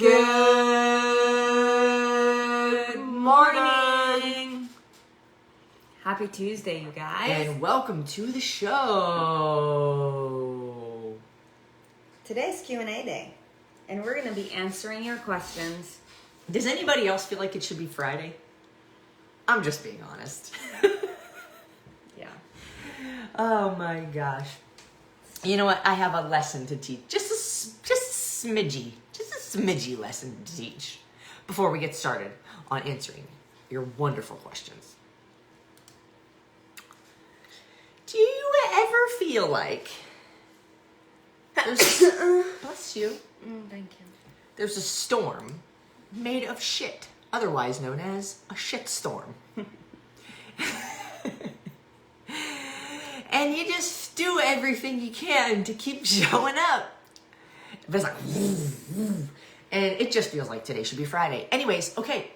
Good morning. Happy Tuesday, you guys. And welcome to the show. Today's Q&A day, and we're going to be answering your questions. Does anybody else feel like it should be Friday? I'm just being honest. Yeah. Oh my gosh. You know what? I have a lesson to teach. Just a smidgy lesson to teach before we get started on answering your wonderful questions. Do you ever feel like there's bless you. Thank you. There's a storm made of shit, otherwise known as a shit storm. And you just do everything you can to keep showing up. But it's like, and it just feels like today should be Friday. Anyways, okay.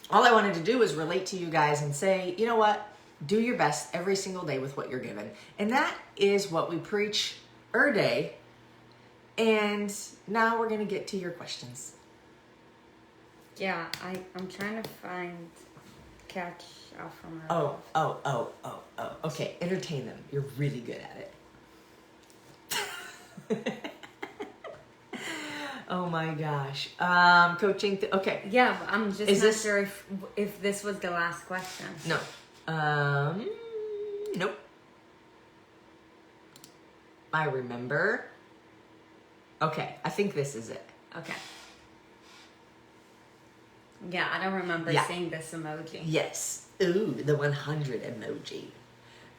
All I wanted to do is relate to you guys and say, you know what? Do your best every single day with what you're given. And that is what we preach every day. And now we're going to get to your questions. Yeah, I'm trying to catch up from her. Oh. Okay, entertain them. You're really good at it. Oh my gosh. Coaching. Okay. Yeah, but I'm just not sure if this was the last question. No. Nope. I remember. Okay, I think this is it. Okay. Yeah, I don't remember seeing this emoji. Yes. Ooh, the 100 emoji.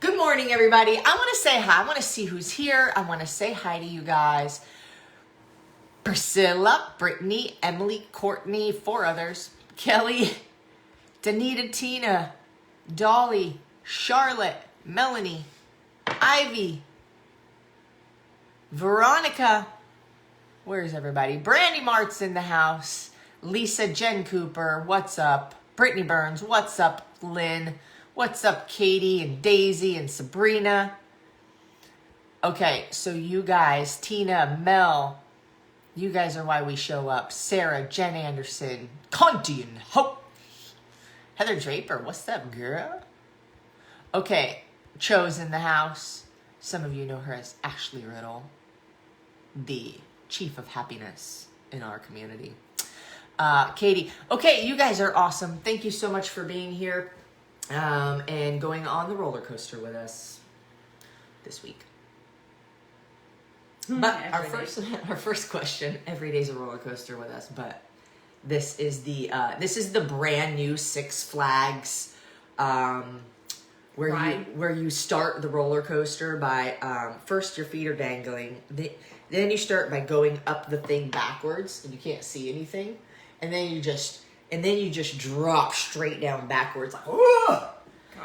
Good morning, everybody. I want to say hi. I want to see who's here. I want to say hi to you guys. Priscilla, Brittany, Emily, Courtney, 4 others. Kelly, Danita, Tina, Dolly, Charlotte, Melanie, Ivy, Veronica. Where's everybody? Brandy Mart's in the house. Lisa, Jen Cooper, what's up? Brittany Burns, what's up? Lynn, what's up? Katie and Daisy and Sabrina. Okay, so you guys, Tina, Mel, you guys are why we show up. Sarah, Jen Anderson, Conti and Hope. Heather Draper, what's up, girl? Okay, Cho's in the house. Some of you know her as Ashley Riddle, the chief of happiness in our community. Katie. Okay, you guys are awesome. Thank you so much for being here and going on the roller coaster with us this week. But our first question, every day's a roller coaster with us, but this is the brand new Six Flags where you start the roller coaster by first your feet are dangling, then you start by going up the thing backwards and you can't see anything. And then you just drop straight down backwards, like, whoa!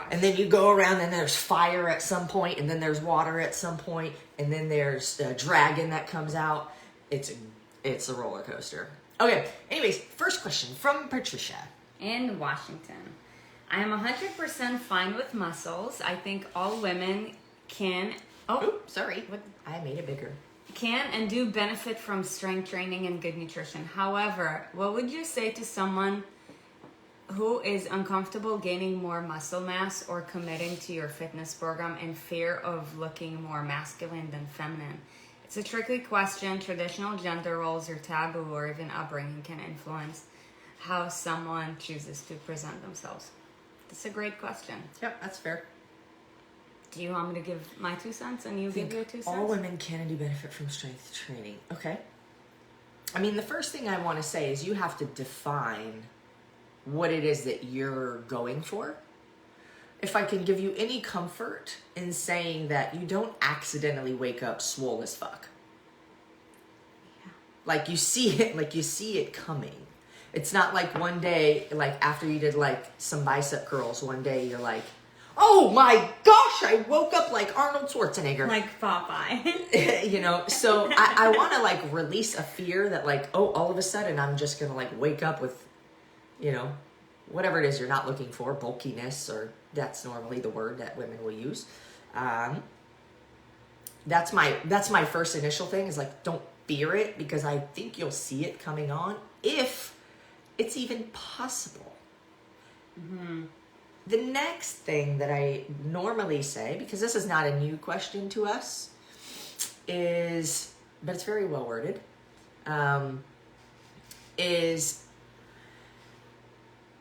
And then you go around, and there's fire at some point, and then there's water at some point, and then there's a dragon that comes out. It's a roller coaster. Okay. Anyways, first question from Patricia in Washington. I am 100% fine with muscles. I think all women can. Sorry. What? I made it bigger. Can and do benefit from strength training and good nutrition. However, what would you say to someone who is uncomfortable gaining more muscle mass or committing to your fitness program in fear of looking more masculine than feminine? It's a tricky question. Traditional gender roles or taboo or even upbringing can influence how someone chooses to present themselves. That's a great question. Yep, that's fair. Do you want me to give my 2 cents and you give your 2 cents? All women can and do benefit from strength training. Okay. I mean, the first thing I want to say is you have to define what it is that you're going for. If I can give you any comfort in saying that you don't accidentally wake up swole as fuck. Yeah. Like you see it coming. It's not like one day, like after you did like some bicep curls, one day you're like, oh my gosh, I woke up like Arnold Schwarzenegger. Like Popeye. So I want to like release a fear that like, oh, all of a sudden I'm just going to like wake up with, whatever it is you're not looking for, bulkiness, or that's normally the word that women will use. That's my first initial thing is like, don't fear it, because I think you'll see it coming on, if it's even possible. The next thing that I normally say, because this is not a new question to us, is, but it's very well worded, is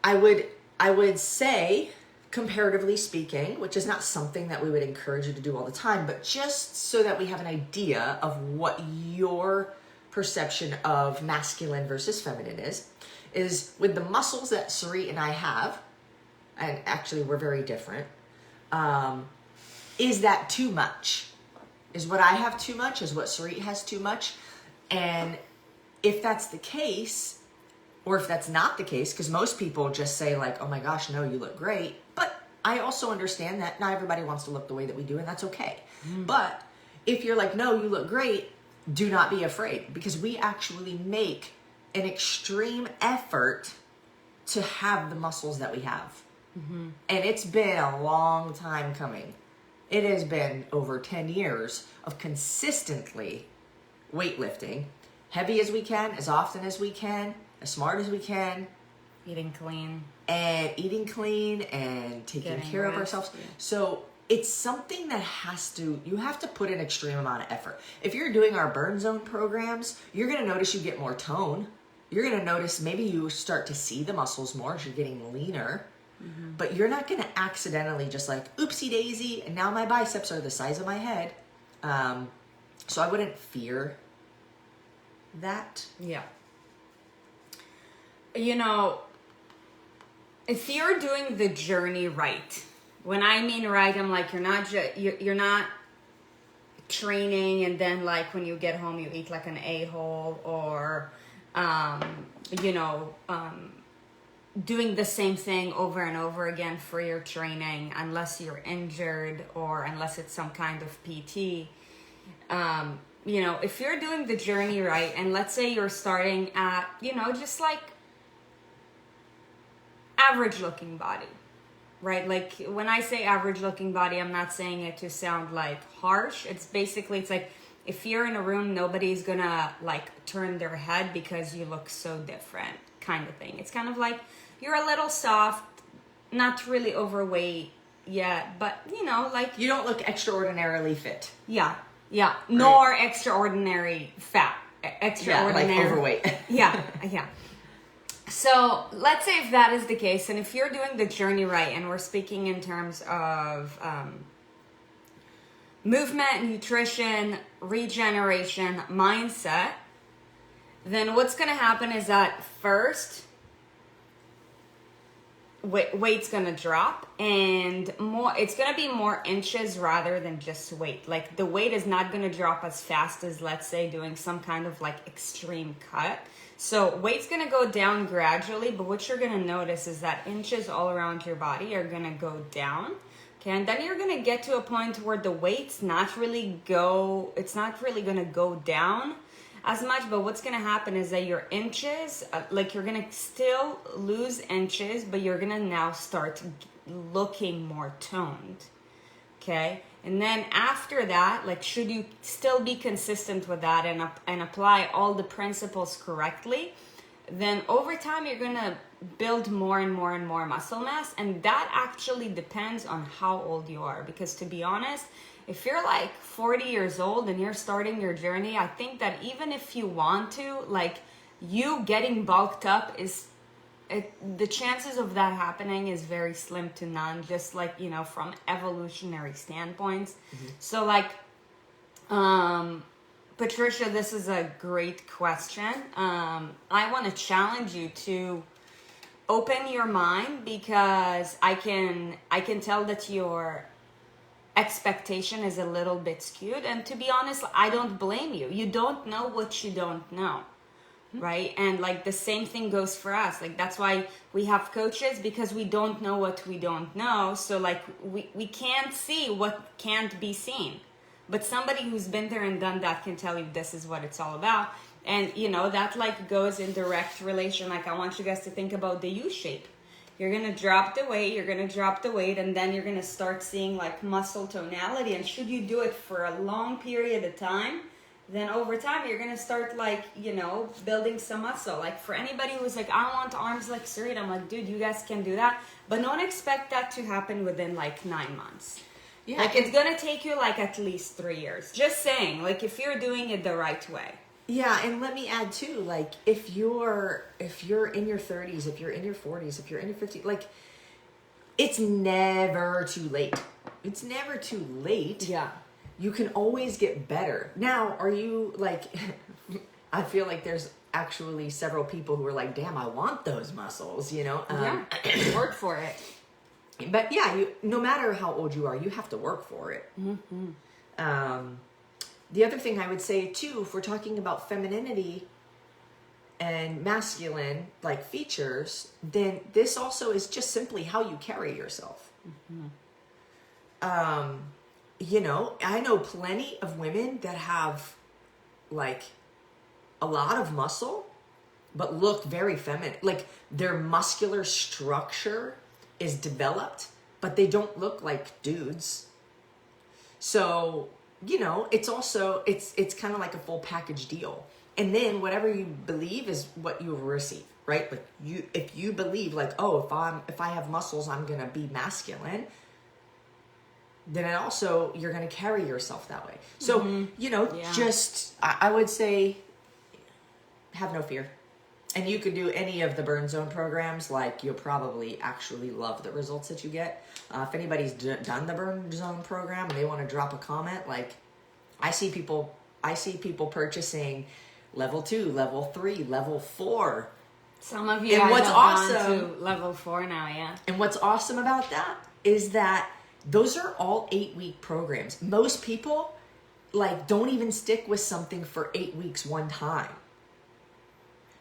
I would say, comparatively speaking, which is not something that we would encourage you to do all the time, but just so that we have an idea of what your perception of masculine versus feminine is with the muscles that Sarit and I have, and actually we're very different, is that too much? Is what I have too much? Is what Sarit has too much? And if that's the case, or if that's not the case, because most people just say like, oh my gosh, no, you look great. But I also understand that not everybody wants to look the way that we do, and that's okay. But if you're like, no, you look great, do not be afraid, because we actually make an extreme effort to have the muscles that we have. And it's been a long time coming. It has been over 10 years of consistently weightlifting, heavy as we can, as often as we can, as smart as we can. Eating clean. And taking care of ourselves. Yeah. So it's something that you have to put an extreme amount of effort. If you're doing our burn zone programs, you're going to notice you get more tone. You're going to notice maybe you start to see the muscles more as you're getting leaner. But you're not going to accidentally just like, oopsie daisy, and now my biceps are the size of my head. So I wouldn't fear that. Yeah. You know, if you're doing the journey right, when I mean right, I'm like, you're not training and then like when you get home you eat like an a-hole, or doing the same thing over and over again for your training, unless you're injured or unless it's some kind of PT. If you're doing the journey right, and let's say you're starting at, just like average looking body, right? Like when I say average looking body, I'm not saying it to sound like harsh. It's like, if you're in a room, nobody's gonna like turn their head because you look so different, kind of thing. It's kind of like you're a little soft, not really overweight yet, but like You don't look extraordinarily fit. Yeah, nor extraordinary fat, extraordinary like overweight. yeah. So let's say if that is the case, and if you're doing the journey right, and we're speaking in terms of movement, nutrition, regeneration, mindset, then what's going to happen is that first, weight's going to drop, and it's going to be more inches rather than just weight. Like the weight is not going to drop as fast as, let's say, doing some kind of like extreme cut. So weight's going to go down gradually, but what you're going to notice is that inches all around your body are going to go down. Okay, and then you're going to get to a point where the weight's not really going to go down as much, but what's going to happen is that your inches, you're going to still lose inches, but you're going to now start looking more toned. Okay, and then after that, like, should you still be consistent with that and apply all the principles correctly, then over time you're going to build more and more and more muscle mass. And that actually depends on how old you are, because to be honest, if you're like 40 years old and you're starting your journey, I think that even if you want to, like, you getting bulked up the chances of that happening is very slim to none, just like, from evolutionary standpoints. So like, Patricia, this is a great question. I want to challenge you to open your mind, because I can tell that your expectation is a little bit skewed, and to be honest, I don't blame you. You don't know what you don't know, right? And like the same thing goes for us. Like that's why we have coaches, because we don't know what we don't know. So like we can't see what can't be seen, but somebody who's been there and done that can tell you this is what it's all about. And that like goes in direct relation. Like I want you guys to think about the U shape. You're going to drop the weight, and then you're going to start seeing like muscle tonality. And should you do it for a long period of time, then over time you're gonna start like, you know, building some muscle. Like for anybody who's like, I want arms like Sarit, I'm like, dude, you guys can do that, but don't expect that to happen within like 9 months. Yeah, like it's gonna take you like at least 3 years. Just saying, like if you're doing it the right way. Yeah, and let me add too, like if you're in your 30s, if you're in your 40s, if you're in your 50s, like it's never too late. It's never too late. Yeah. You can always get better. Now, are you like, I feel like there's actually several people who are like, damn, I want those muscles, you know? Yeah, work for it. But yeah, no matter how old you are, you have to work for it. Mm-hmm. The other thing I would say too, if we're talking about femininity and masculine like features, then this also is just simply how you carry yourself. Mm-hmm. You know, I know plenty of women that have like a lot of muscle, but look very feminine. Like their muscular structure is developed, but they don't look like dudes. So, you know, it's also, it's kind of like a full package deal. And then whatever you believe is what you will receive, right? Like if you believe like, oh, if I have muscles, I'm going to be masculine, then also you're going to carry yourself that way. So, you know, just, I would say, have no fear. And you could do any of the burn zone programs. Like you'll probably actually love the results that you get. If anybody's done the burn zone program and they want to drop a comment, like I see people purchasing level 2, level 3, level 4. Some of you and guys what's have awesome, gone to level 4 now, yeah. And what's awesome about that is that those are all 8-week programs. Most people like don't even stick with something for 8 weeks one time.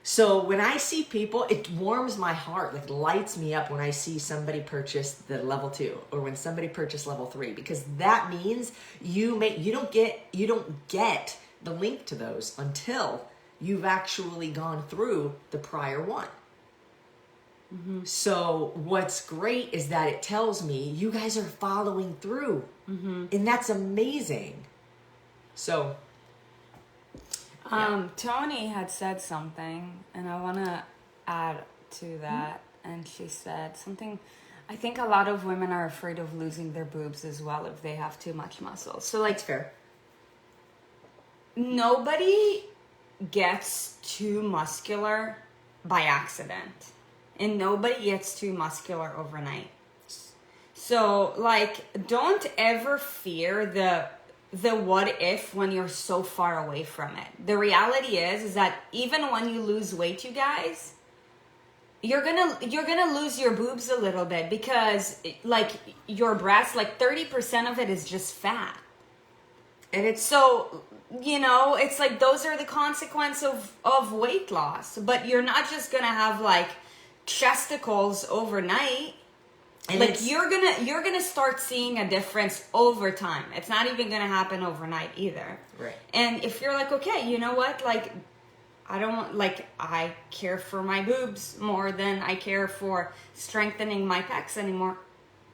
So when I see people, it warms my heart, like lights me up when I see somebody purchase the level 2 or when somebody purchase level 3, because that means you don't get the link to those until you've actually gone through the prior one. Mm-hmm. So what's great is that it tells me you guys are following through, and that's amazing. So. Tony had said something, and I want to add to that. And she said something, I think a lot of women are afraid of losing their boobs as well if they have too much muscle. So, like, that's fair. Nobody gets too muscular by accident, and nobody gets too muscular overnight. So, like, don't ever fear the what if when you're so far away from it. The reality is that even when you lose weight, you guys, you're gonna lose your boobs a little bit, because like your breast, like 30% of it is just fat. And it's so, you know, it's like those are the consequence of weight loss. But you're not just gonna have like chesticles overnight. And like you're gonna start seeing a difference over time. It's not even gonna happen overnight either. Right. And if you're like, okay, you know what, like I care for my boobs more than I care for strengthening my pecs anymore.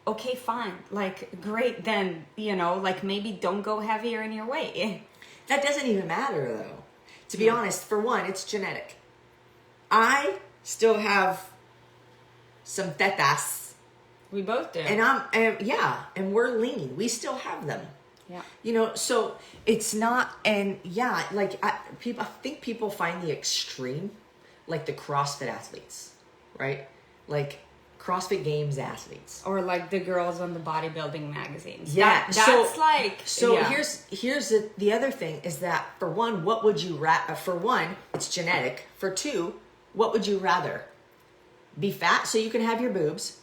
Okay, fine. Like, great. Then, you know, like maybe don't go heavier in your weight. That doesn't even matter though. To be honest, for one, it's genetic. I still have some tetas. We both do. And we're lean. We still have them. Yeah. You know, so it's not, and yeah, like I think people find the extreme, like the CrossFit athletes, right? Like CrossFit Games athletes. Or like the girls on the bodybuilding magazines. Yeah. Here's the other thing is that for one, what would you for one, it's genetic. For two, what would you rather? Be fat so you can have your boobs,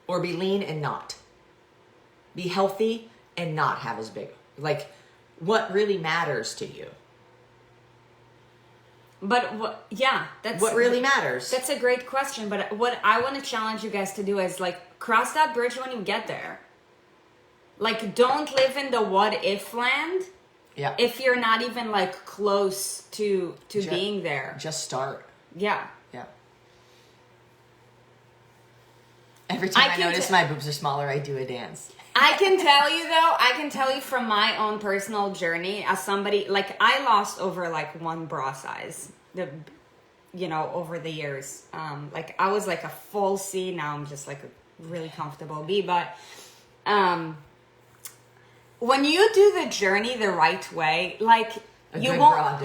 or be lean and not? Be healthy and not have as big. Like, what really matters to you? But that's what really matters. That's a great question. But what I want to challenge you guys to do is like cross that bridge when you get there. Like, don't live in the what if land. Yeah. If you're not even like close to being there, just start. Yeah. Yeah. Every time I notice my boobs are smaller, I do a dance. I can tell you from my own personal journey as somebody, like I lost over like 1 bra size, over the years. Like I was like a full C, now I'm just like a really comfortable B, but when you do the journey the right way, like you won't,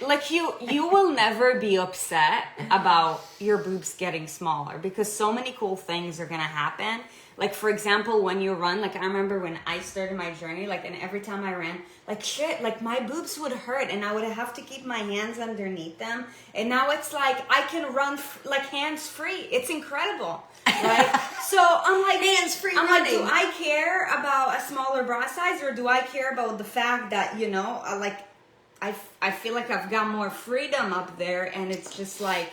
like you will never be upset about your boobs getting smaller, because so many cool things are gonna happen. Like, for example, when you run, like I remember when I started my journey, like, and every time I ran, like shit, like my boobs would hurt and I would have to keep my hands underneath them. And now it's like I can run like hands free. It's incredible, right? So I'm like, hands free. I'm running. Like, do I care about a smaller bra size, or do I care about the fact that I feel like I've got more freedom up there, and it's just like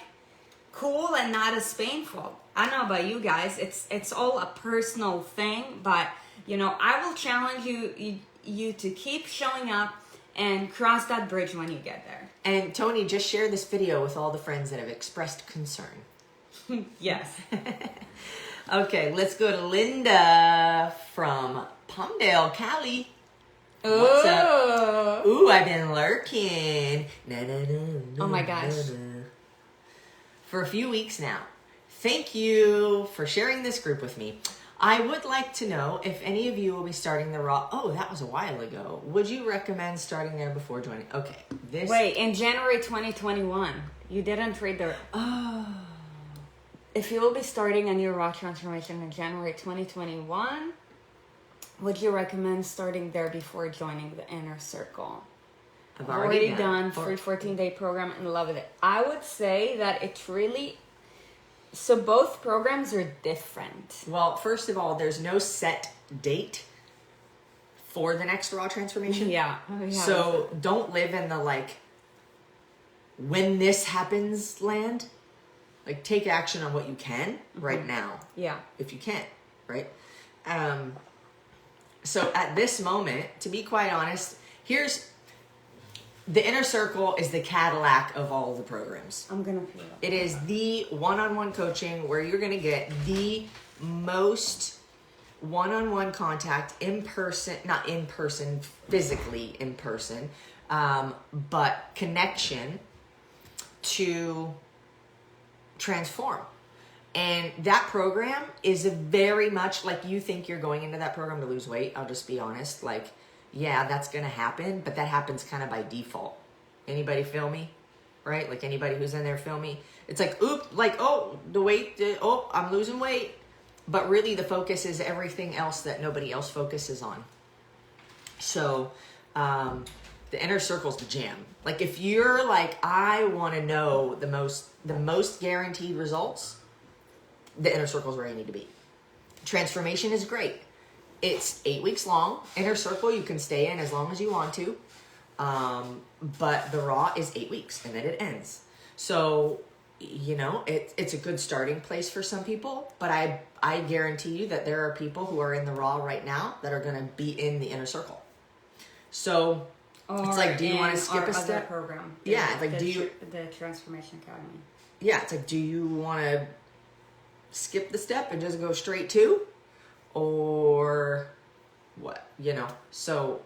cool and not as painful. I don't know about you guys. It's all a personal thing, but I will challenge you to keep showing up and cross that bridge when you get there. And Tony, just share this video with all the friends that have expressed concern. Yes. Okay, let's go to Linda from Palmdale, Cali. What's up? Ooh, I've been lurking. Oh my gosh. For a few weeks now. Thank you for sharing this group with me. I would like to know if any of you will be starting the raw. Oh, that was a while ago. Would you recommend starting there before joining? Okay. Wait, in January 2021, you didn't read the... Oh. If you will be starting a new raw transformation in January 2021, would you recommend starting there before joining the inner circle? I've already done free 14-day program and love it. I would say that it's really... So both programs are different. Well, first of all, there's no set date for the next raw transformation. Yeah. So don't live in the when this happens land. Like, take action on what you can right now. Yeah. If you can, right? So at this moment, to be quite honest, the inner circle is the Cadillac of all of the programs. I'm going to peel up. It is the one-on-one coaching where you're going to get the most one-on-one contact in person, not in person, physically in person, but connection to transform. And that program is very much like, you think you're going into that program to lose weight. I'll just be honest. Like, yeah, that's going to happen, but that happens kind of by default. Anybody feel me? Right? Like, anybody who's in there feel me? It's like, the weight, I'm losing weight. But really the focus is everything else that nobody else focuses on. So, the inner circle's the jam. Like, if you're like, I want to know the most guaranteed results, the inner circle is where you need to be. Transformation is great. It's 8 weeks long. Inner circle you can stay in as long as you want to. But the raw is 8 weeks and then it ends. So, it's a good starting place for some people, but I guarantee you that there are people who are in the raw right now that are going to be in the inner circle. So, it's like, do you want to skip a step? Program. Yeah, it's like, the Transformation Academy. Yeah, it's like, do you want to skip the step and just go straight to, or what? So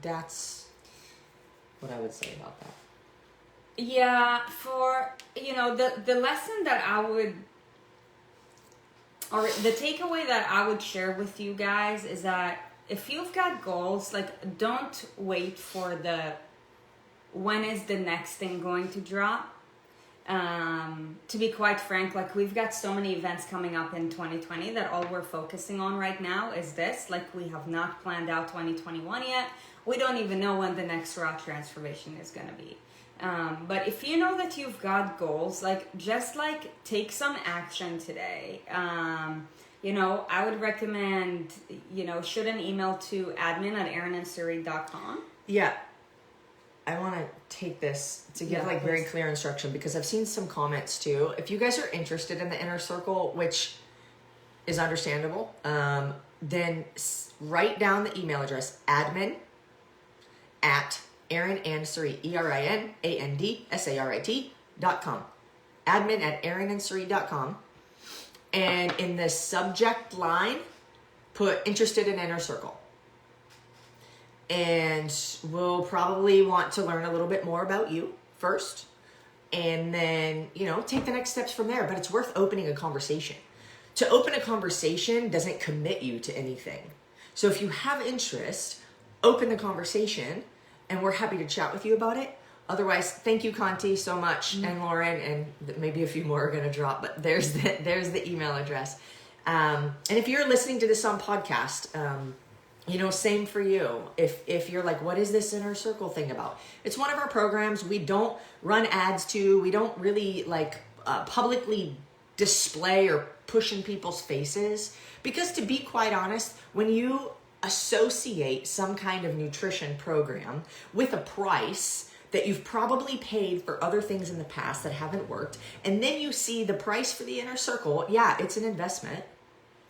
that's what I would say about that. Yeah, for the lesson that I would, or the takeaway that I would share with you guys is that if you've got goals, like, don't wait for when is the next thing going to drop. To be quite frank, like, we've got so many events coming up in 2020 that all we're focusing on right now is this. Like, we have not planned out 2021 yet. We don't even know when the next raw transformation is going to be. But if you know that you've got goals, just take some action today. I would recommend, shoot an email to admin@erinsarit.com. Yeah. I want to take this to give very clear instruction, because I've seen some comments too. If you guys are interested in the inner circle, which is understandable, then write down the email address, admin@erinandsarit, ERINANDSARIT.com. Admin@erinandsarit.com. And in the subject line, put interested in inner circle. And we'll probably want to learn a little bit more about you first. And then, take the next steps from there. But it's worth opening a conversation. To open a conversation doesn't commit you to anything. So if you have interest, open the conversation, and we're happy to chat with you about it. Otherwise, thank you, Conti, so much, and Lauren, and maybe a few more are going to drop, but there's the email address. And if you're listening to this on podcast, same for you. If you're like, what is this inner circle thing about? It's one of our programs. We don't run ads to. We don't really publicly display or push in people's faces. Because to be quite honest, when you associate some kind of nutrition program with a price that you've probably paid for other things in the past that haven't worked, and then you see the price for the inner circle, yeah, it's an investment.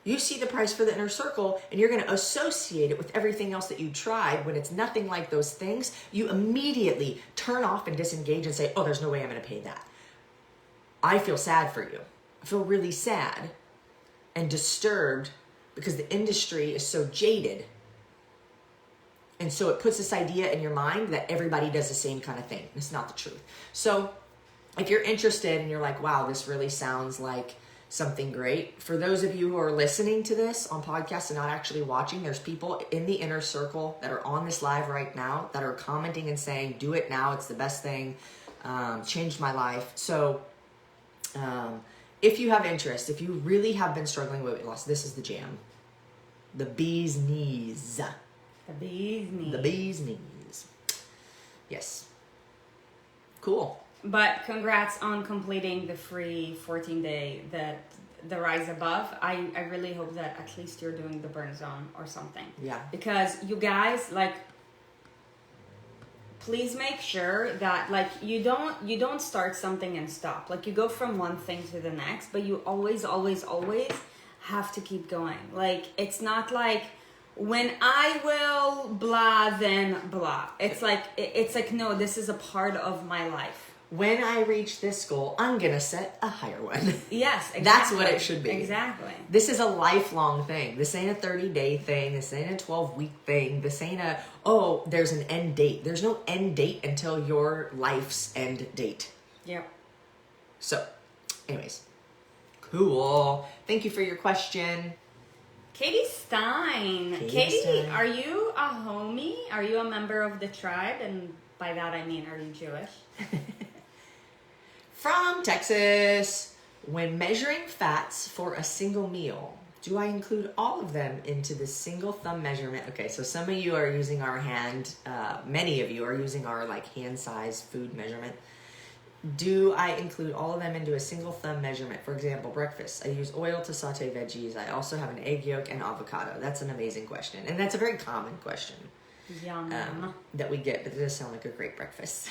You see the price for the inner circle and you're going to associate it with everything else that you tried when it's nothing like those things. You immediately turn off and disengage and say, oh, there's no way I'm going to pay that. I feel sad for you. I feel really sad and disturbed because the industry is so jaded. And so it puts this idea in your mind that everybody does the same kind of thing. It's not the truth. So if you're interested and you're like, wow, this really sounds like something great. For those of you who are listening to this on podcast and not actually watching, there's people in the inner circle that are on this live right now that are commenting and saying, do it now. It's the best thing. Changed my life. So if you have interest, if you really have been struggling with weight loss, this is the jam. The bee's knees. The bee's knees. The bee's knees. Yes. Cool. But congrats on completing the free 14-day, the Rise Above. I really hope that at least you're doing the burn zone or something. Yeah. Because you guys, please make sure that you don't start something and stop. You go from one thing to the next, but you always have to keep going. It's not when I will blah, then blah. It's no, this is a part of my life. When I reach this goal, I'm going to set a higher one. Yes, exactly. That's what it should be. Exactly. This is a lifelong thing. This ain't a 30-day thing. This ain't a 12-week thing. This ain't there's an end date. There's no end date until your life's end date. Yep. So, anyways. Cool. Thank you for your question. Katie Stein. Katie, are you a homie? Are you a member of the tribe? And by that I mean, are you Jewish? From Texas. When measuring fats for a single meal, do I include all of them into the single thumb measurement? Okay, so some of you are using our many of you are using our hand size food measurement. Do I include all of them into a single thumb measurement? For example, breakfast. I use oil to saute veggies. I also have an egg yolk and avocado. That's an amazing question. And that's a very common question. Yum. That we get, but it does sound like a great breakfast.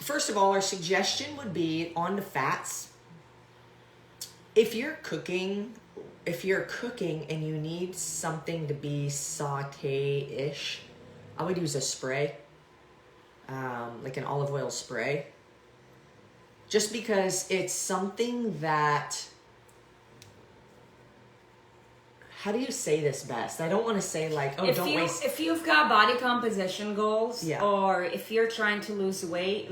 First of all, our suggestion would be on the fats. If you're cooking and you need something to be saute-ish, I would use a spray. An olive oil spray, just because it's something that, how do you say this best? I don't want to say don't waste. If you've got body composition goals, yeah, or if you're trying to lose weight,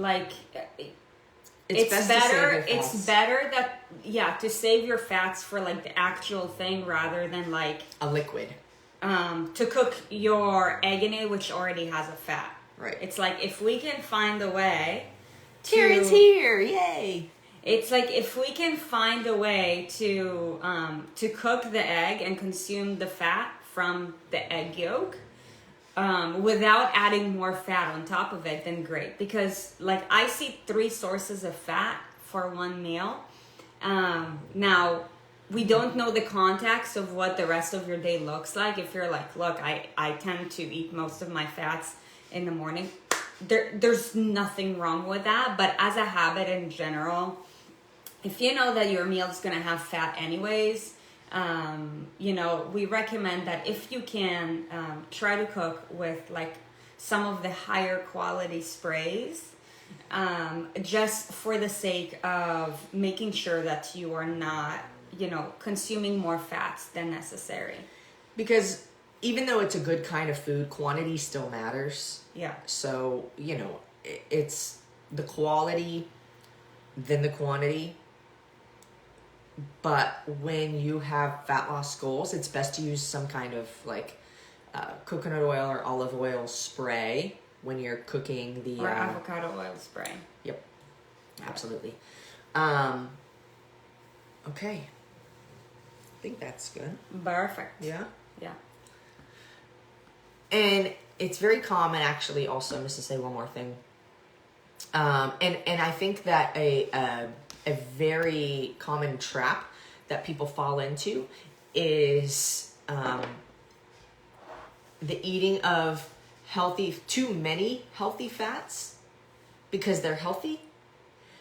it's better. It's better to save your fats for the actual thing rather than a liquid. To cook your egg in it, which already has a fat. Right. It's if we can find a way Karen's here, yay! It's if we can find a way to cook the egg and consume the fat from the egg yolk without adding more fat on top of it, then great. Because I see 3 sources of fat for one meal. Now, we don't know the context of what the rest of your day looks like. If you're look, I tend to eat most of my fats in the morning, there's nothing wrong with that. But as a habit in general, if you know that your meal is going to have fat anyways, we recommend that if you can, try to cook with some of the higher quality sprays, just for the sake of making sure that you are not consuming more fats than necessary. Because even though it's a good kind of food, quantity still matters. Yeah. So, it's the quality, then the quantity. But when you have fat loss goals, it's best to use some kind of like coconut oil or olive oil spray when you're cooking the... Or avocado oil spray. Yep. Absolutely. Okay. I think that's good. Perfect. Yeah? Yeah. And it's very common, actually, also, just to say one more thing. And I think that a very common trap that people fall into is the eating of too many healthy fats because they're healthy.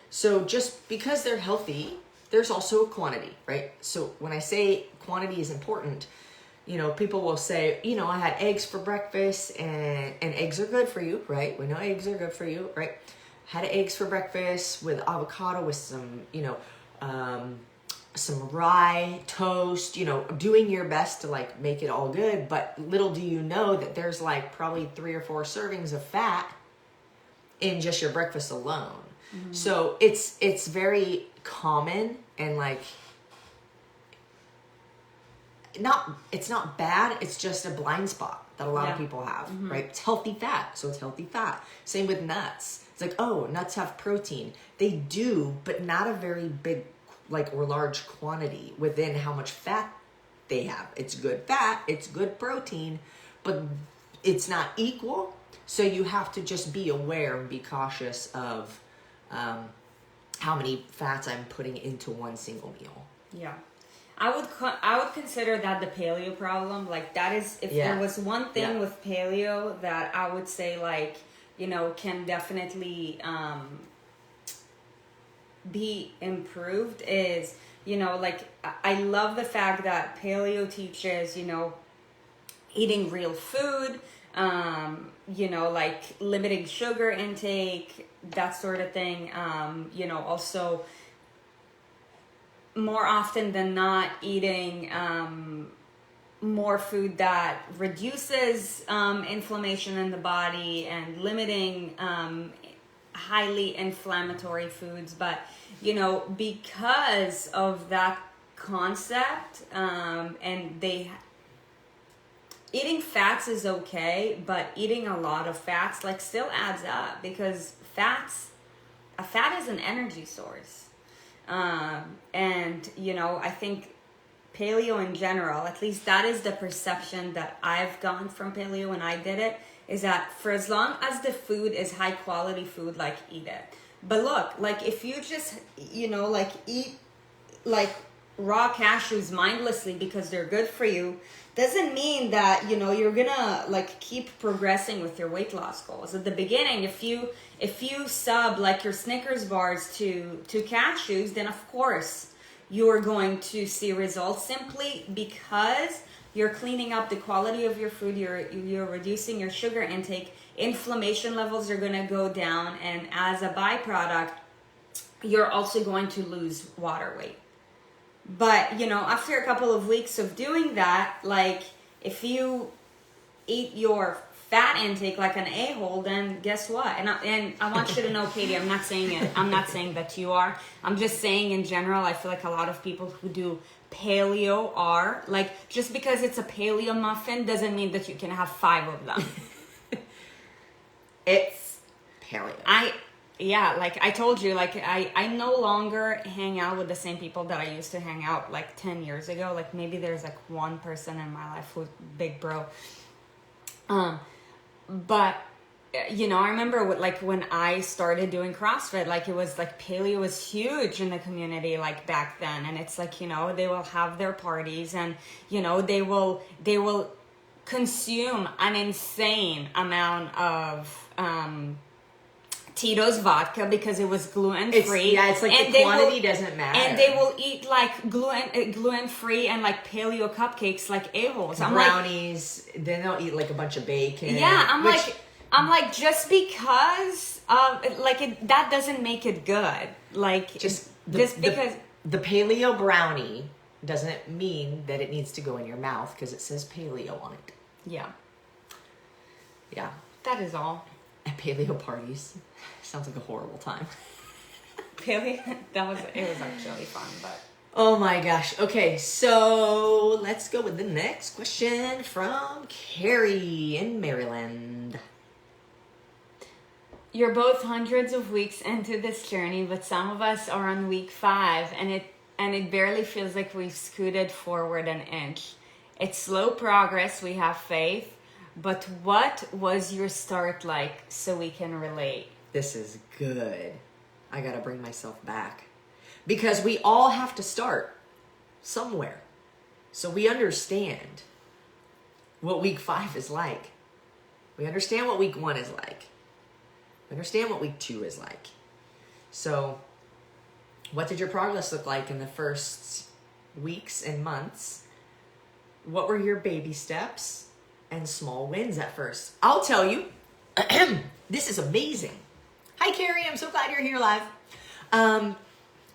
So just because they're healthy, there's also a quantity, right? So when I say quantity is important, people will say, I had eggs for breakfast and eggs are good for you, right? We know eggs are good for you, right? Had eggs for breakfast with avocado with some rye toast, doing your best to like make it all good. But little do you know that there's like probably 3 or 4 servings of fat in just your breakfast alone. Mm-hmm. So it's very common and like, it's not bad. It's just a blind spot that a lot of people have, mm-hmm. right? It's healthy fat. So it's healthy fat. Same with nuts. It's like, oh, nuts have protein. They do, but not a very big, or large quantity within how much fat they have. It's good fat. It's good protein, but it's not equal. So you have to just be aware and be cautious of how many fats I'm putting into one single meal. Yeah. I would consider that the paleo problem. Like that is, if there was one thing with paleo that I would say can definitely be improved is, I love the fact that paleo teaches, eating real food, limiting sugar intake, that sort of thing. Also more often than not eating more food that reduces inflammation in the body and limiting highly inflammatory foods. But because of that concept, and eating fats is okay, but eating a lot of fats still adds up, because a fat is an energy source. And I think paleo in general, at least that is the perception that I've gotten from paleo when I did it, is that for as long as the food is high quality food, eat it. But look, if you just, eat raw cashews mindlessly because they're good for you, doesn't mean that, you're gonna keep progressing with your weight loss goals. At the beginning, if you sub your Snickers bars to cashews, then of course you're going to see results, simply because you're cleaning up the quality of your food, you're reducing your sugar intake, inflammation levels are gonna go down, and as a byproduct, you're also going to lose water weight. But, after a couple of weeks of doing that, if you eat your fat intake like an a-hole, then guess what? And I want you to know, Katie, I'm not saying that you are. I'm just saying in general, I feel like a lot of people who do paleo are, just because it's a paleo muffin doesn't mean that you can have 5 of them. It's paleo. I told you, I no longer hang out with the same people that I used to hang out 10 years ago. Maybe there's one person in my life who's big bro. But I remember when I started doing CrossFit, it was paleo was huge in the community back then, and it's they will have their parties, and they will consume an insane amount of Tito's vodka because it was gluten free. It's the quantity doesn't matter. And they will eat gluten free and paleo cupcakes a-holes. Brownies. Then they'll eat a bunch of bacon. Yeah, I'm just because of that doesn't make it good. Just because the paleo brownie doesn't mean that it needs to go in your mouth because it says paleo on it. Yeah. Yeah. That is all. At paleo parties. Sounds like a horrible time. Paleo? It was actually fun, but. Oh my gosh. Okay, so let's go with the next question from Carrie in Maryland. You're both hundreds of weeks into this journey, but some of us are on week 5, and it barely feels like we've scooted forward an inch. It's slow progress, we have faith, but what was your start like so we can relate? This is good. I gotta bring myself back. Because we all have to start somewhere. So we understand what week 5 is like. We understand what week 1 is like. We understand what week 2 is like. So what did your progress look like in the first weeks and months? What were your baby steps and small wins at first? I'll tell you, this is amazing. Hi, Carrie. I'm so glad you're here live.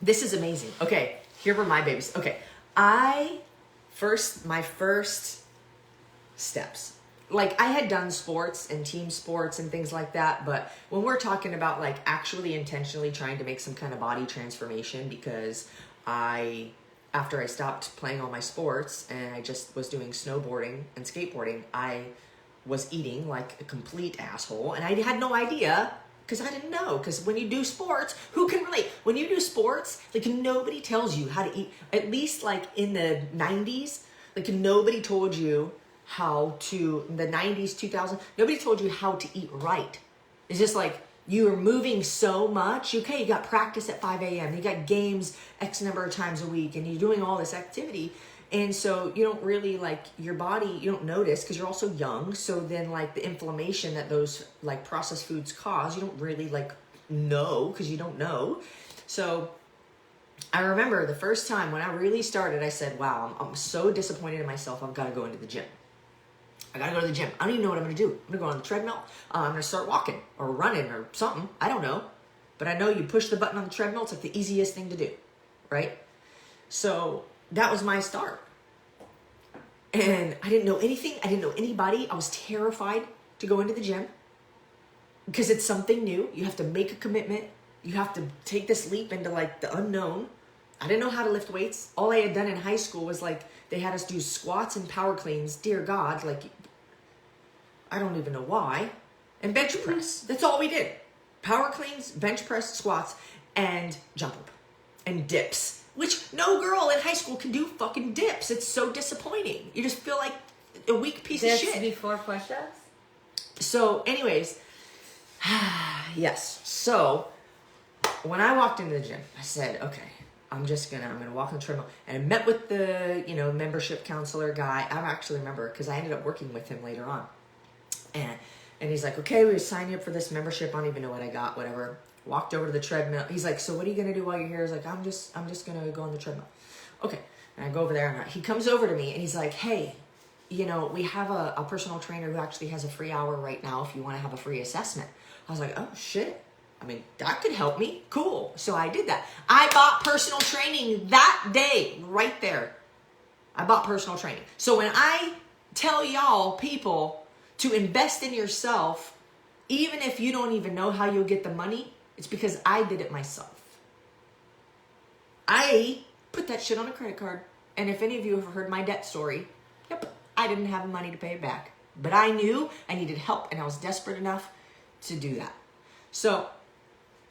This is amazing. Okay, here were my babies. Okay, my first steps. Like, I had done sports and team sports and things like that, but when we're talking about like actually intentionally trying to make some kind of body transformation, because after I stopped playing all my sports and I just was doing snowboarding and skateboarding, I was eating like a complete asshole, and I had no idea because I didn't know. Because when you do sports, who can relate? When you do sports, like, nobody tells you how to eat. At least like in the 90s, like, nobody told you how to, in the 90s, 2000, nobody told you how to eat right. It's just like, you were moving so much. Okay, you got practice at 5 a.m. You got games X number of times a week, and you're doing all this activity. And so you don't really, like, your body, you don't notice because you're also young. So then, like, the inflammation that those, like, processed foods cause, you don't really, like, know because you don't know. So I remember the first time when I really started, I said, wow, I'm so disappointed in myself. I've got to go into the gym. I gotta go to the gym. I don't even know what I'm gonna do. I'm gonna go on the treadmill. I'm gonna start walking or running or something. I don't know. But I know you push the button on the treadmill. It's like the easiest thing to do, right? So that was my start. And I didn't know anything. I didn't know anybody. I was terrified to go into the gym because it's something new. You have to make a commitment. You have to take this leap into like the unknown. I didn't know how to lift weights. All I had done in high school was like, they had us do squats and power cleans. Dear God, like, I don't even know why. And bench press. That's all we did. Power cleans, bench press, squats, and jump rope. And dips. Which no girl in high school can do fucking dips. It's so disappointing. You just feel like a weak piece of shit. Dips before push-ups? So anyways, yes. So when I walked into the gym, I said, okay, I'm gonna walk on the treadmill. And I met with the, membership counselor guy. I actually remember because I ended up working with him later on. And he's like, okay, we signed you up for this membership. I don't even know what I got, whatever. Walked over to the treadmill. He's like, so what are you gonna do while you're here? I was like, I'm just gonna go on the treadmill. Okay. And I go over there and he comes over to me and he's like, hey, we have a personal trainer who actually has a free hour right now if you want to have a free assessment. I was like, oh shit. I mean, that could help me. Cool. So I did that. I bought personal training that day, right there. I bought personal training. So when I tell y'all, people, to invest in yourself, even if you don't even know how you'll get the money, it's because I did it myself. I put that shit on a credit card. And if any of you have heard my debt story, yep, I didn't have money to pay it back. But I knew I needed help and I was desperate enough to do that. So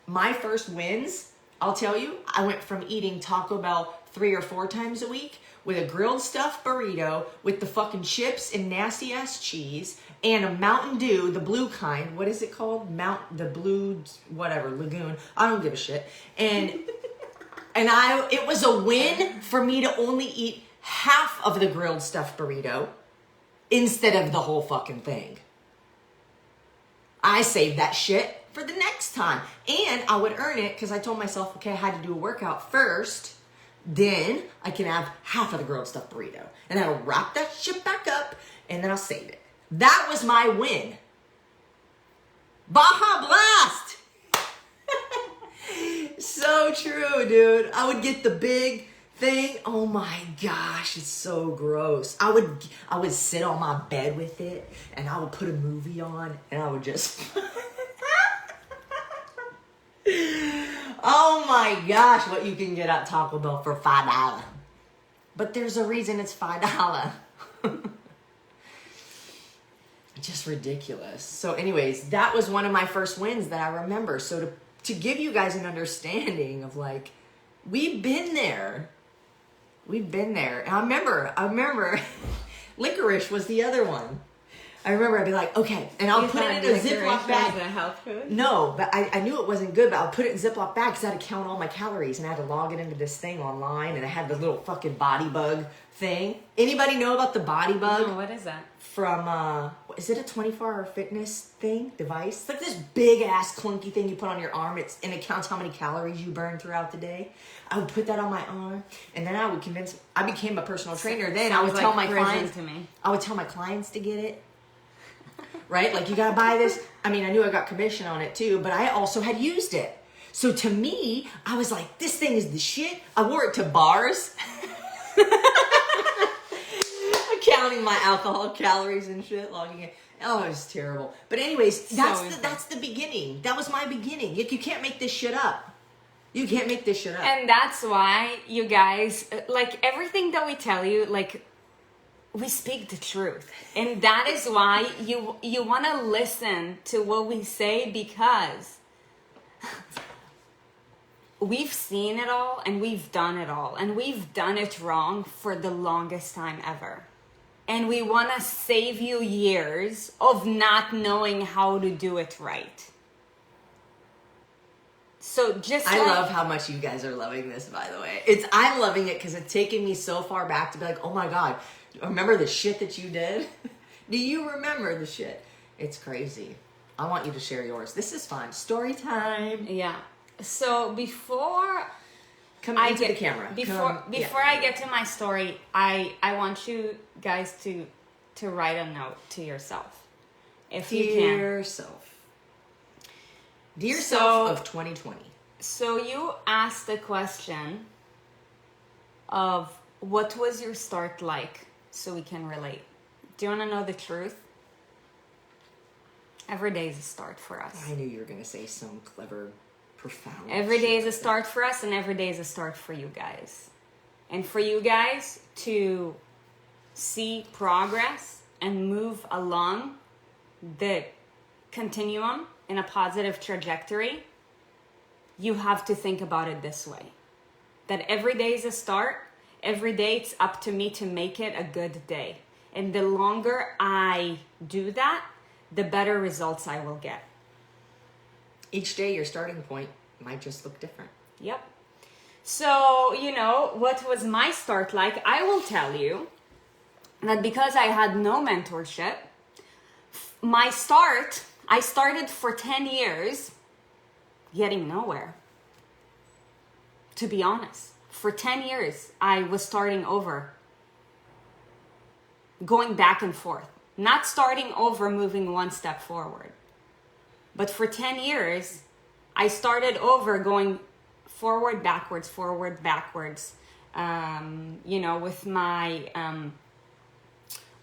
my first wins, I'll tell you, I went from eating Taco Bell 3 or 4 times a week with a grilled stuffed burrito with the fucking chips and nasty ass cheese and a Mountain Dew, the blue kind. What is it called? The blue, whatever, Lagoon. I don't give a shit. And it was a win for me to only eat half of the grilled stuffed burrito instead of the whole fucking thing. I saved that shit for the next time. And I would earn it because I told myself, okay, I had to do a workout first. Then I can have half of the grilled stuffed burrito. And then I'll wrap that shit back up and then I'll save it. That was my win. Baja Blast! So true, dude. I would get the big thing. Oh my gosh, it's so gross. I would sit on my bed with it, and I would put a movie on, and I would just oh my gosh, what you can get at Taco Bell for $5. But there's a reason it's $5. Just ridiculous. So anyways, that was one of my first wins that I remember. So to give you guys an understanding of like, we've been there. We've been there. And I remember licorice was the other one. I remember I'd be like, okay, and I'll put it in a Ziploc bag. Was a health food? No, but I knew it wasn't good, but I'll put it in Ziploc bag because I had to count all my calories and I had to log it into this thing online, and I had the little fucking body bug thing. Anybody know about the body bug? No, what is that? From, is it a 24-hour fitness thing, device? It's like this big ass clunky thing you put on your arm, and it counts how many calories you burn throughout the day. I would put that on my arm, and then I became a personal trainer. Then I would tell my clients, I would tell my clients to get it. Right? Like, you gotta buy this. I mean, I knew I got commission on it too, but I also had used it. So to me, I was like, this thing is the shit. I wore it to bars. Counting my alcohol calories and shit, logging it. Oh, it was terrible. But anyways, that's the beginning. That was my beginning. You can't make this shit up. You can't make this shit up. And that's why, you guys, like, everything that we tell you, like, we speak the truth. And that is why you want to listen to what we say, because we've seen it all and we've done it all, and we've done it wrong for the longest time ever. And we want to save you years of not knowing how to do it right. So I love how much you guys are loving this, by the way. I'm loving it because it's taken me so far back to be like, oh my God, remember the shit that you did? Do you remember the shit? It's crazy. I want you to share yours. This is fun. Story time. Yeah. So before I get the camera. Before I get to my story, I want you guys to write a note to yourself. If you can. Dear self of 2020. So you asked the question of what was your start like, so we can relate. Do you want to know the truth? Every day is a start for us. I knew you were going to say some clever, profound Every day is a start for us, and every day is a start for you guys. And for you guys to see progress and move along the continuum in a positive trajectory, you have to think about it this way. That every day is a start. Every day it's up to me to make it a good day. And the longer I do that, the better results I will get. Each day your starting point might just look different. Yep. So, what was my start like? I will tell you that because I had no mentorship, I started for 10 years getting nowhere. To be honest, for 10 years, I was starting over, going back and forth, not starting over, moving one step forward. But for 10 years, I started over, going forward, backwards, with my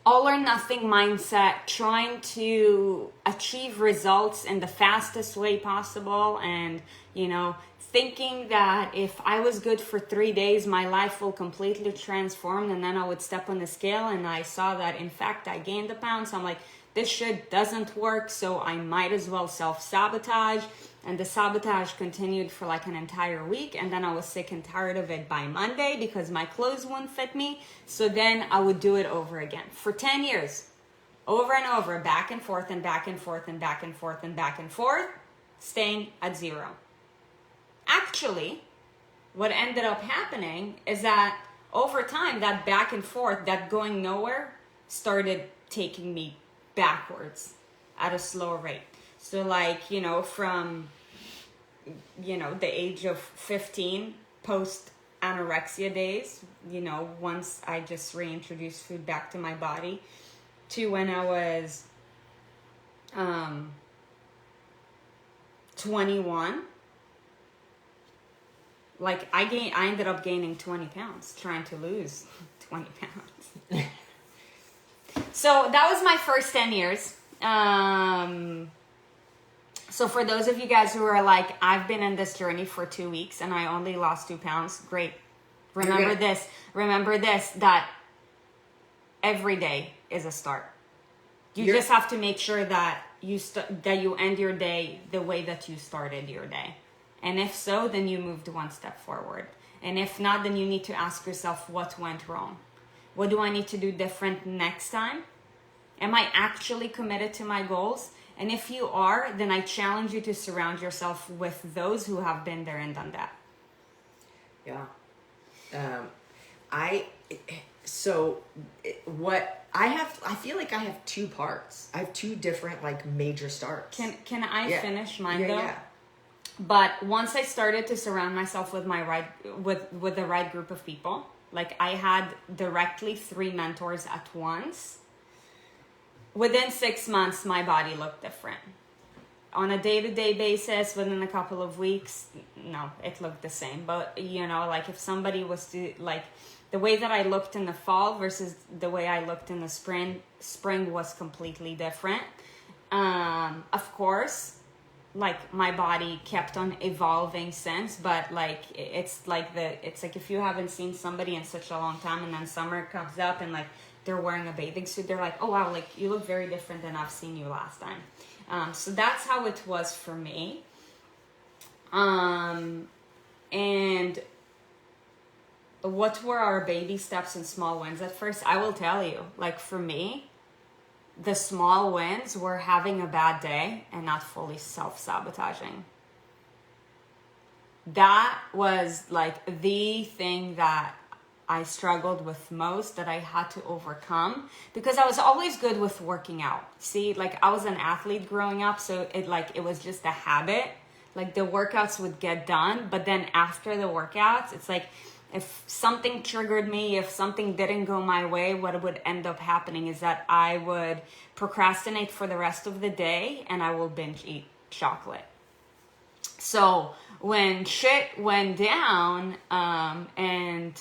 all or nothing mindset, trying to achieve results in the fastest way possible, and, thinking that if I was good for 3 days, my life will completely transform, and then I would step on the scale and I saw that, in fact, I gained a pound. So I'm like, this shit doesn't work, so I might as well self-sabotage. And the sabotage continued for like an entire week, and then I was sick and tired of it by Monday because my clothes wouldn't fit me. So then I would do it over again for 10 years, over and over, back and forth and back and forth and back and forth and back and forth, staying at zero. Actually, what ended up happening is that over time, that back and forth, that going nowhere, started taking me backwards at a slower rate. So from the age of 15, post anorexia days, once I just reintroduced food back to my body, to when I was 21, Like I ended up gaining 20 pounds trying to lose 20 pounds. So that was my first 10 years. So for those of you guys who are like, I've been in this journey for 2 weeks and I only lost 2 pounds, great. Remember this, that every day is a start. You just have to make sure that that you end your day the way that you started your day. And if so, then you moved one step forward. And if not, then you need to ask yourself what went wrong. What do I need to do different next time? Am I actually committed to my goals? And if you are, then I challenge you to surround yourself with those who have been there and done that. Yeah. I feel like I have two parts. I have two different like major starts. Can I finish mine though? Yeah. But once I started to surround myself with with the right group of people, like I had directly 3 mentors at once. Within 6 months, my body looked different. On a day-to-day basis, within a couple of weeks, no, it looked the same. But, you know, like if somebody was to, like, the way that I looked in the fall versus the way I looked in the spring was completely different. Of course, like my body kept on evolving since, but like it's like if you haven't seen somebody in such a long time and then summer comes up and like they're wearing a bathing suit, they're like, oh wow, like you look very different than I've seen you last time. So that's how it was for me. And what were our baby steps and small wins at first? I will tell you, like for me, the small wins were having a bad day and not fully self-sabotaging. That was like the thing that I struggled with most, that I had to overcome, because I was always good with working out. See, like I was an athlete growing up, so it was just a habit. Like the workouts would get done, but then after the workouts, it's like if something triggered me, if something didn't go my way, what would end up happening is that I would procrastinate for the rest of the day and I will binge eat chocolate. So when shit went down, and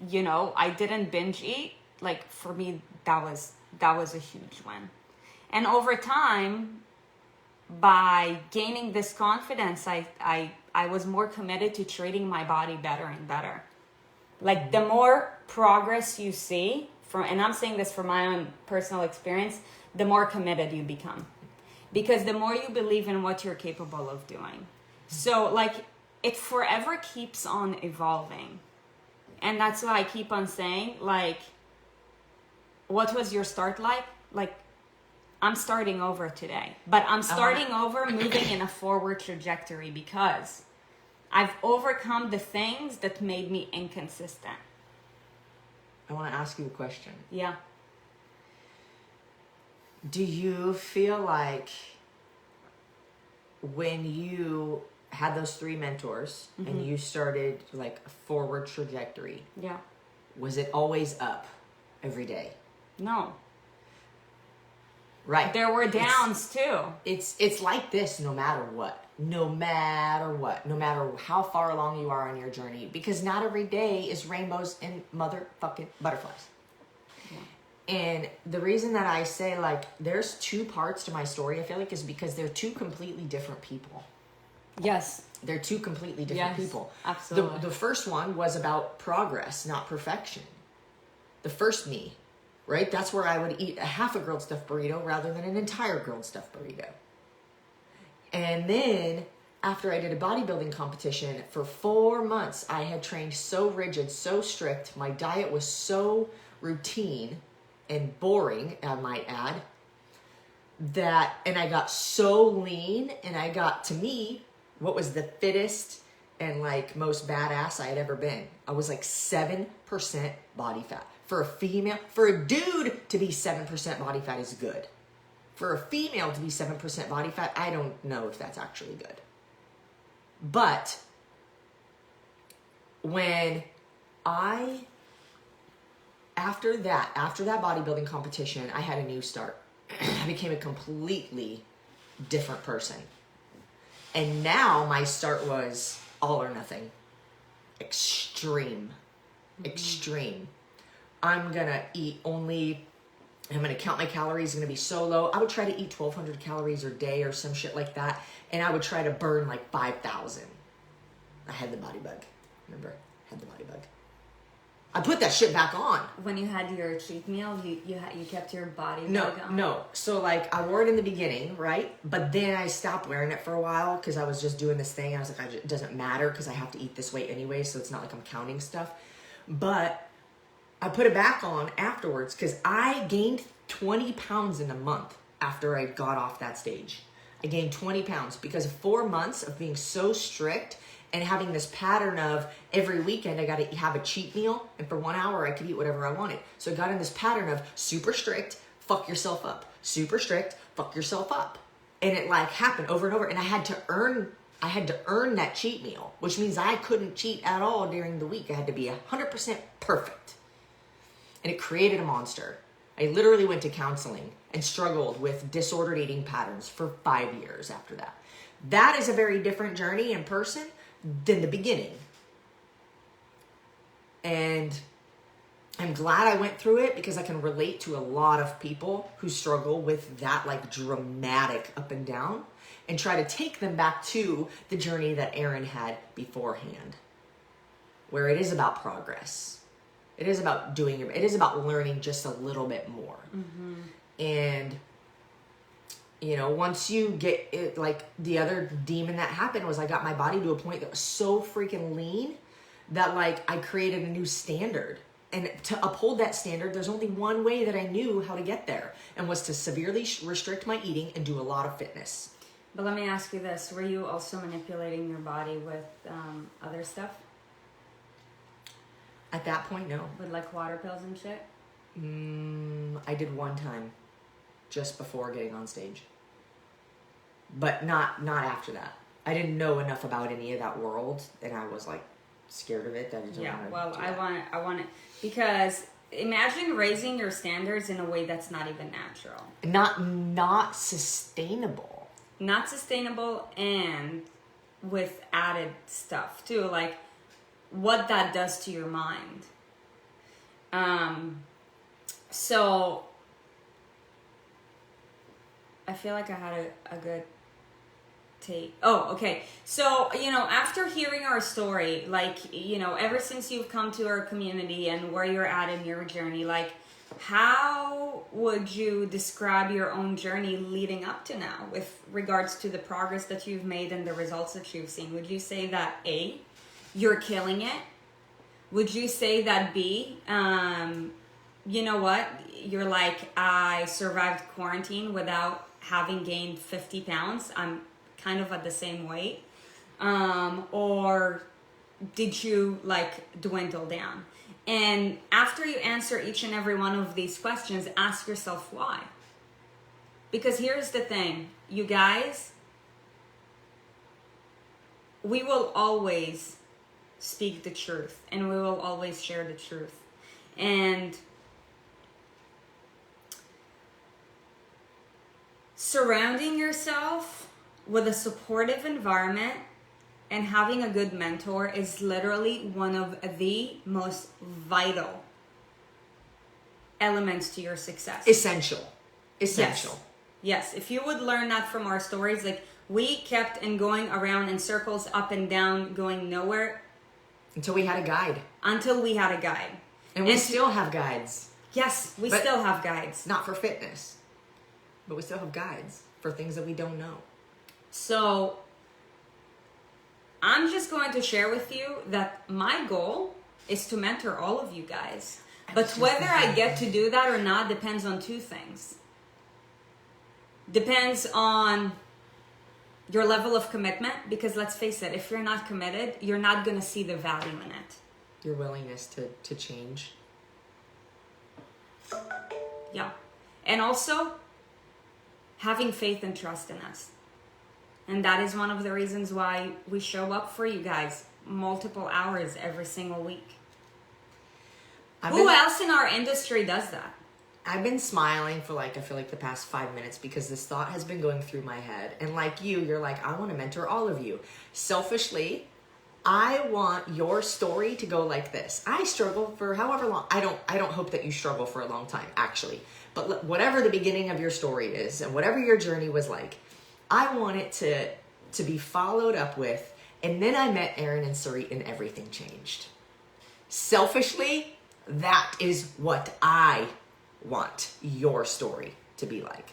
you know, I didn't binge eat, like for me, that was a huge win. And over time, by gaining this confidence, I was more committed to treating my body better and better. Like the more progress you see and I'm saying this from my own personal experience, the more committed you become, because the more you believe in what you're capable of doing. So like it forever keeps on evolving. And that's why I keep on saying, like, what was your start like? Like, I'm starting over today, but I'm starting over moving in a forward trajectory because I've overcome the things that made me inconsistent. I want to ask you a question. Yeah. Do you feel like when you had those 3 mentors and you started like a forward trajectory, yeah, was it always up every day? No. Right. There were downs too. It's like this no matter what. No matter how far along you are on your journey, because not every day is rainbows and motherfucking butterflies. Yeah. And the reason that I say like there's 2 parts to my story, I feel like, is because they're 2 completely different people. Yes. They're 2 completely different people. Absolutely. The first one was about progress, not perfection. The first me, right? That's where I would eat a half a grilled stuffed burrito rather than an entire grilled stuffed burrito. And then after I did a bodybuilding competition for 4 months, I had trained so rigid, so strict. My diet was so routine and boring, I might add, and I got so lean, and I got, to me, what was the fittest and like most badass I had ever been. I was like 7% body fat. For a female, for a dude to be 7% body fat is good. For a female to be 7% body fat, I don't know if that's actually good. But when after that bodybuilding competition, I had a new start. I became a completely different person. And now my start was all or nothing. extreme. I'm gonna count my calories, gonna be so low. I would try to eat 1,200 calories a day or some shit like that. And I would try to burn like 5,000. I had the body bug. Remember? I had the body bug. I put that shit back on. When you had your cheat meal, you kept your body bug on? No. So like I wore it in the beginning, right? But then I stopped wearing it for a while because I was just doing this thing. I was like, it doesn't matter because I have to eat this weight anyway. So it's not like I'm counting stuff. But I put it back on afterwards because I gained 20 pounds in a month after I got off that stage. I gained 20 pounds because of 4 months of being so strict and having this pattern of every weekend I got to have a cheat meal, and for 1 hour I could eat whatever I wanted. So I got in this pattern of super strict, fuck yourself up. Super strict, fuck yourself up. And it like happened over and over, and I had to earn that cheat meal, which means I couldn't cheat at all during the week. I had to be 100% perfect. And it created a monster. I literally went to counseling and struggled with disordered eating patterns for 5 years after that. That is a very different journey in person than the beginning. And I'm glad I went through it because I can relate to a lot of people who struggle with that like dramatic up and down and try to take them back to the journey that Erin had beforehand, where it is about progress. It is about it is about learning just a little bit more. Mm-hmm. And you know, once you get it, like the other demon that happened was I got my body to a point that was so freaking lean that like I created a new standard. And to uphold that standard, there's only one way that I knew how to get there, and was to severely restrict my eating and do a lot of fitness. But let me ask you this. Were you also manipulating your body with other stuff? At that point, no. With like water pills and shit? I did one time just before getting on stage. But not after that. I didn't know enough about any of that world, and I was like scared of it. That I didn't want to I want it because imagine raising your standards in a way that's not even natural. Not sustainable. Not sustainable, and with added stuff too, like what that does to your mind. So I feel like I had a good take. Oh, okay. So, you know, after hearing our story, like, you know, ever since you've come to our community and where you're at in your journey, like, how would you describe your own journey leading up to now with regards to the progress that you've made and the results that you've seen? Would you say that A, you're killing it? Would you say that B, you know what? You're like, I survived quarantine without having gained 50 pounds. I'm kind of at the same weight. Or did you like dwindle down? And after you answer each and every one of these questions, ask yourself why. Because here's the thing, you guys, we will always speak the truth, and we will always share the truth. And surrounding yourself with a supportive environment and having a good mentor is literally one of the most vital elements to your success. Essential. Yes. If you would learn that from our stories, like we kept going around in circles, up and down, going nowhere. Until we had a guide. And we still have guides. Yes, we still have guides. Not for fitness. But we still have guides for things that we don't know. So I'm just going to share with you that my goal is to mentor all of you guys. But whether I get to do that or not depends on two things. Depends on your level of commitment, because let's face it, if you're not committed, you're not going to see the value in it. Your willingness to change. Yeah. And also having faith and trust in us. And that is one of the reasons why we show up for you guys multiple hours every single week. Who else in our industry does that? I've been smiling for I feel like the past 5 minutes because this thought has been going through my head. And like you're like, I want to mentor all of you. Selfishly, I want your story to go like this. I struggled for however long. I don't hope that you struggle for a long time, actually. But whatever the beginning of your story is and whatever your journey was like, I want it to be followed up with, and then I met Erin and Sarit and everything changed. Selfishly, that is what I want your story to be like.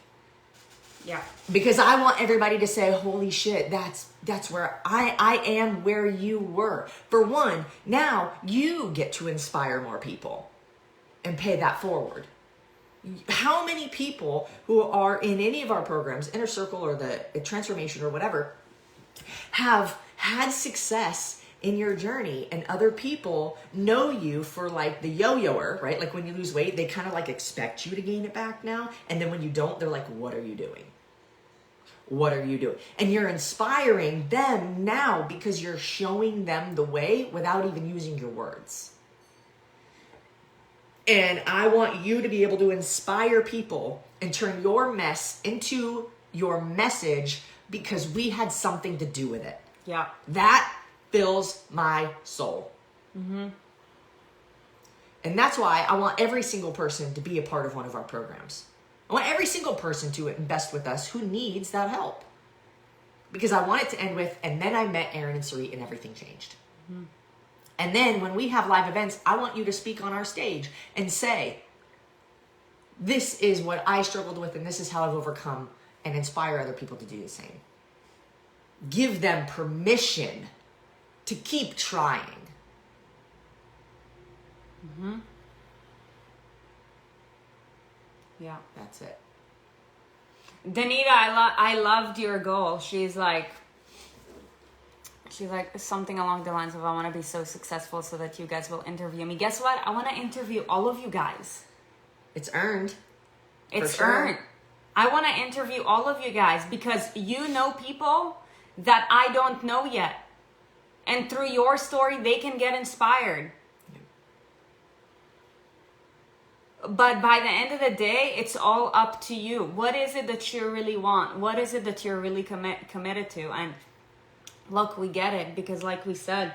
Yeah. Because I want everybody to say, holy shit, that's where I am where you were. For one, now you get to inspire more people and pay that forward. How many people who are in any of our programs, Inner Circle or the Transformation or whatever, have had success in your journey, and other people know you for like the yo-yoer, right? Like when you lose weight, they kind of like expect you to gain it back now. And then when you don't, they're like, what are you doing? What are you doing? And you're inspiring them now because you're showing them the way without even using your words. And I want you to be able to inspire people and turn your mess into your message because we had something to do with it. Yeah. That fills my soul. Mm-hmm. And that's why I want every single person to be a part of one of our programs. I want every single person to invest with us who needs that help. Because I want it to end with, and then I met Erin and Sarit and everything changed. Mm-hmm. And then when we have live events, I want you to speak on our stage and say, this is what I struggled with and this is how I've overcome, and inspire other people to do the same. Give them permission to keep trying. Mm-hmm. Yeah. That's it. Danita, I loved your goal. She's like something along the lines of, I want to be so successful so that you guys will interview me. Guess what? I want to interview all of you guys. It's earned. It's earned. I want to interview all of you guys because you know people that I don't know yet. And through your story, they can get inspired. But by the end of the day, it's all up to you. What is it that you really want? What is it that you're really committed to? And look, we get it because like we said,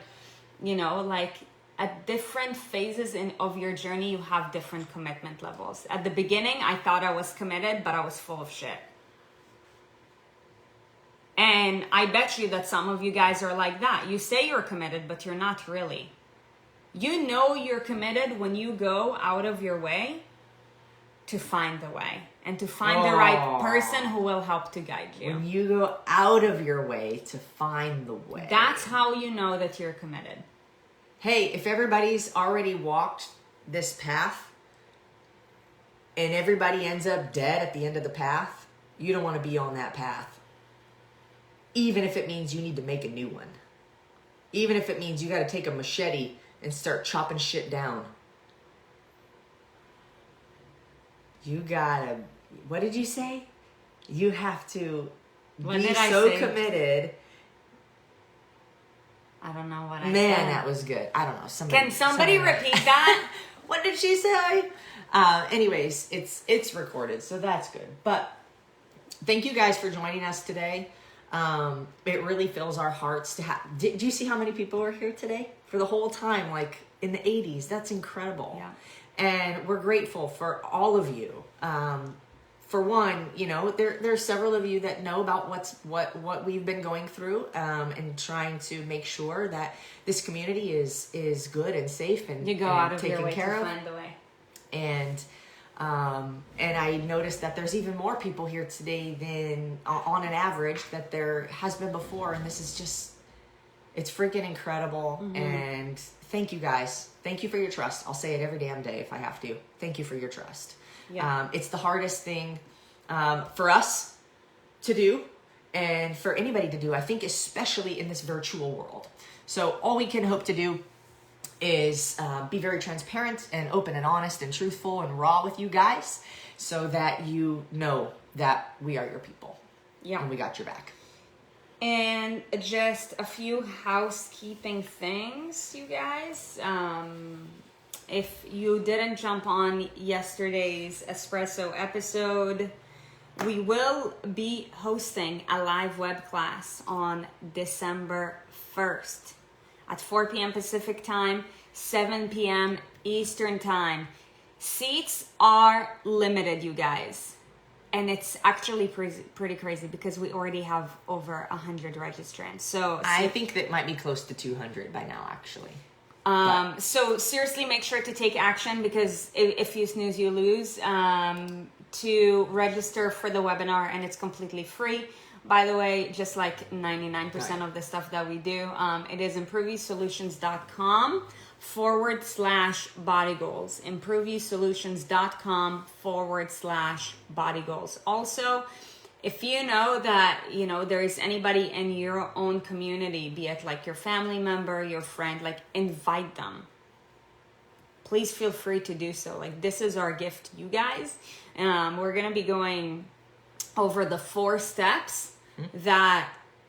you know, like at different phases of your journey, you have different commitment levels. At the beginning, I thought I was committed, but I was full of shit. And I bet you that some of you guys are like that. You say you're committed, but you're not really. You know you're committed when you go out of your way to find the way and to find the right person who will help to guide you. When you go out of your way to find the way. That's how you know that you're committed. Hey, if everybody's already walked this path and everybody ends up dead at the end of the path, you don't want to be on that path. Even if it means you need to make a new one. Even if it means you got to take a machete and start chopping shit down. You gotta, what did you say? You have to be so committed. I don't know what I said. Man, that was good. I don't know. Can somebody repeat that? What did she say? Anyways, it's recorded, so that's good. But thank you guys for joining us today. It really fills our hearts to have. Do you see how many people were here today? For the whole time, like in the 80s. That's incredible. Yeah. And we're grateful for all of you. For one, you know, there's several of you that know about what we've been going through, and trying to make sure that this community is good and safe and you go out of taken your way care to of. find the way. And I noticed that there's even more people here today than on an average that there has been before. And this is just, it's freaking incredible. Mm-hmm. And thank you guys. Thank you for your trust. I'll say it every damn day if I have to. Thank you for your trust. Yeah. It's the hardest thing for us to do and for anybody to do, I think, especially in this virtual world. So all we can hope to do is be very transparent and open and honest and truthful and raw with you guys so that you know that we are your people. Yeah. And we got your back. And just a few housekeeping things, you guys. If you didn't jump on yesterday's Espresso episode, we will be hosting a live web class on December 1st. at 4 p.m. Pacific time, 7 p.m. Eastern time. Seats are limited, you guys. And it's actually pretty crazy because we already have over 100 registrants. So I think that might be close to 200 by now, actually. So seriously, make sure to take action, because if you snooze, you lose. To register for the webinar, and it's completely free. By the way, just like 99% of the stuff that we do, it is improveyousolutions.com/body goals. improveyousolutions.com/body goals. Also, if you know that, there is anybody in your own community, be it like your family member, your friend, like invite them. Please feel free to do so. Like, this is our gift to you guys. We're going to be going over the 4 steps that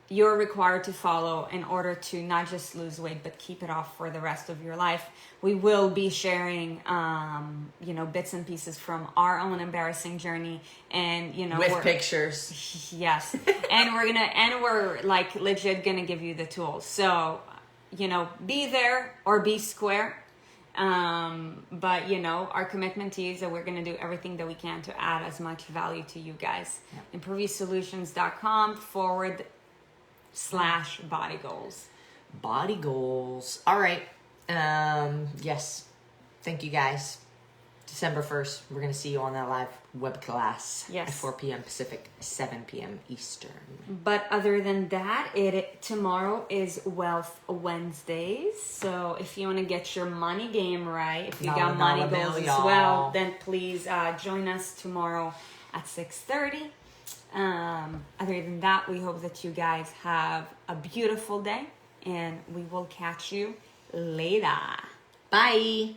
you're required to follow in order to not just lose weight, but keep it off for the rest of your life. We will be sharing, bits and pieces from our own embarrassing journey, and with pictures. Yes, and we're like legit gonna give you the tools. So, be there or be square. But our commitment to you is that we're going to do everything that we can to add as much value to you guys. Yep. improveyousolutions.com/body goals. Body goals. All right. Yes. Thank you, guys. December 1st, we're going to see you on that live web class at 4 p.m. Pacific, 7 p.m. Eastern. But other than that, tomorrow is Wealth Wednesdays. So if you want to get your money game right, if you got money goals as well, then please join us tomorrow at 6:30. Other than that, we hope that you guys have a beautiful day, and we will catch you later. Bye.